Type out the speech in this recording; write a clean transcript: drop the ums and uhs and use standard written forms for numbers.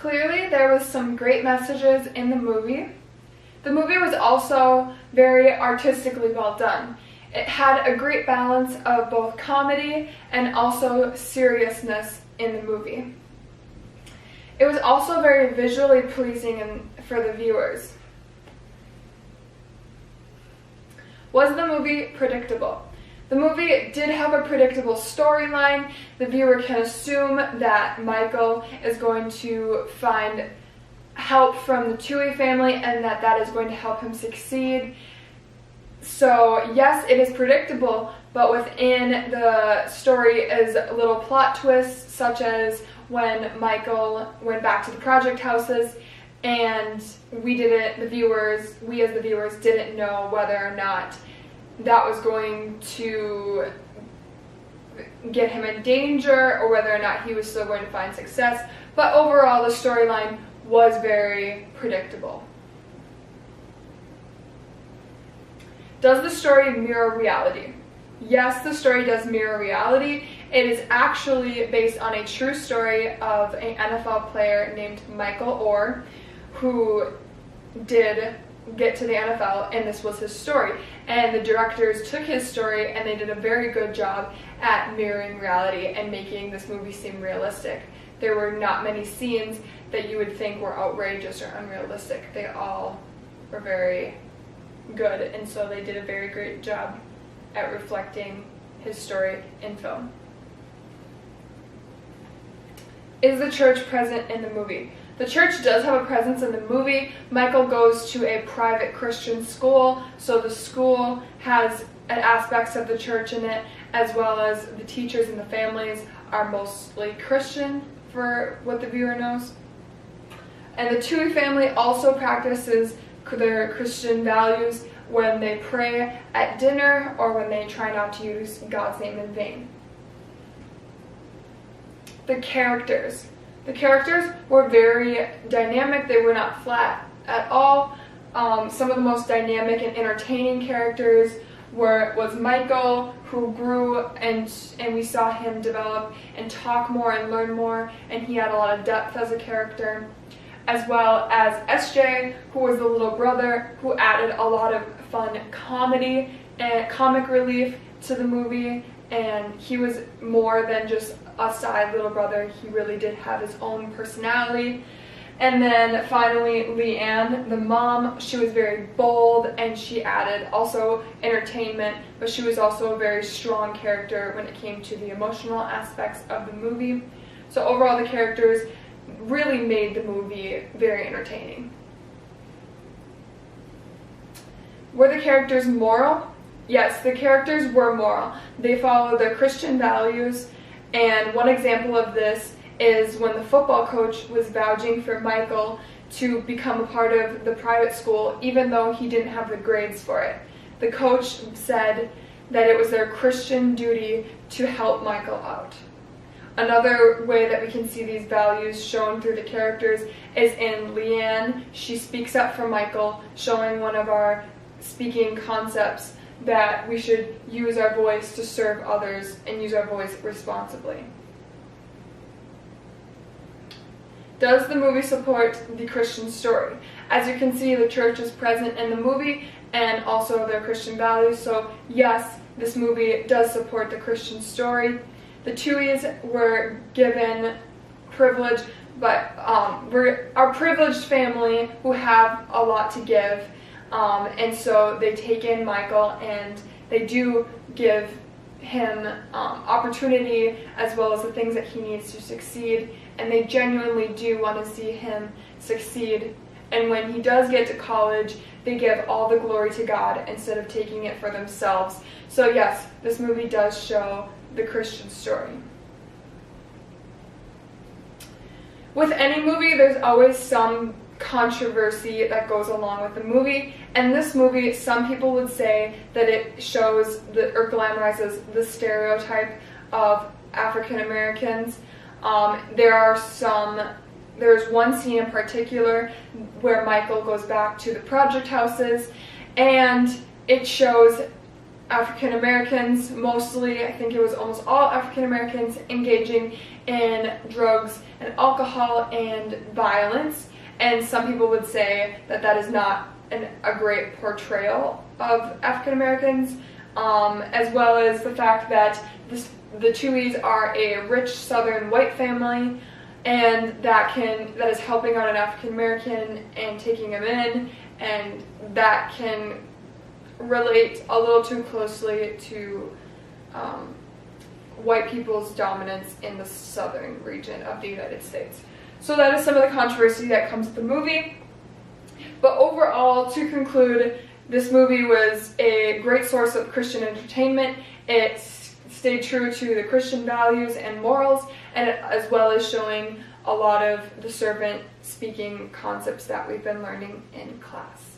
Clearly, there was some great messages in the movie. The movie was also very artistically well done. It had a great balance of both comedy and also seriousness in the movie. It was also very visually pleasing for the viewers. Was the movie predictable? The movie did have a predictable storyline. The viewer can assume that Michael is going to find help from the Toohey family and that is going to help him succeed. So yes, it is predictable, but within the story is little plot twists, such as when Michael went back to the project houses and we as the viewers didn't know whether or not that was going to get him in danger or whether or not he was still going to find success. But overall, the storyline was very predictable. Does the story mirror reality? Yes, the story does mirror reality. It is actually based on a true story of an NFL player named Michael Oher, who did get to the NFL, and this was his story. And the directors took his story and they did a very good job at mirroring reality and making this movie seem realistic. There were not many scenes that you would think were outrageous or unrealistic. They all were very good, and so they did a very great job at reflecting his story in film. Is the church present in the movie? The church does have a presence in the movie. Michael goes to a private Christian school, so the school has aspects of the church in it, as well as the teachers and the families are mostly Christian, for what the viewer knows. And the Toohey family also practices their Christian values when they pray at dinner or when they try not to use God's name in vain. The characters. The characters were very dynamic. They were not flat at all. Some of the most dynamic and entertaining characters was Michael, who grew and we saw him develop and talk more and learn more, and he had a lot of depth as a character, as well as SJ, who was the little brother, who added a lot of fun comedy and comic relief to the movie, and he was more than just a side little brother. He really did have his own personality. And then finally, Leanne, the mom, she was very bold and she added also entertainment, but she was also a very strong character when it came to the emotional aspects of the movie. So overall, the characters really made the movie very entertaining. Were the characters moral? Yes, the characters were moral. They followed their Christian values, and one example of this is when the football coach was vouching for Michael to become a part of the private school, even though he didn't have the grades for it. The coach said that it was their Christian duty to help Michael out. Another way that we can see these values shown through the characters is in Leanne. She speaks up for Michael, showing one of our speaking concepts that we should use our voice to serve others and use our voice responsibly. Does the movie support the Christian story? As you can see, the church is present in the movie and also their Christian values, so yes, this movie does support the Christian story. The Tooheys were given privilege, but we're a privileged family who have a lot to give, and so they take in Michael and they do give him opportunity as well as the things that he needs to succeed, and they genuinely do want to see him succeed. And when he does get to college, they give all the glory to God instead of taking it for themselves. So yes, this movie does show the Christian story. With any movie, there's always some controversy that goes along with the movie, and this movie, some people would say that it shows or glamorizes the stereotype of African Americans. There's one scene in particular where Michael goes back to the project houses, and it shows African Americans, mostly, I think it was almost all African Americans, engaging in drugs and alcohol and violence. And some people would say that that is not a great portrayal of African Americans, as well as the fact that the Tuohys are a rich Southern white family, and that is helping out an African American and taking him in, and that can relate a little too closely to white people's dominance in the southern region of the United States. So that is some of the controversy that comes with the movie. But overall, to conclude, this movie was a great source of Christian entertainment. It stayed true to the Christian values and morals, and as well as showing a lot of the servant speaking concepts that we've been learning in class.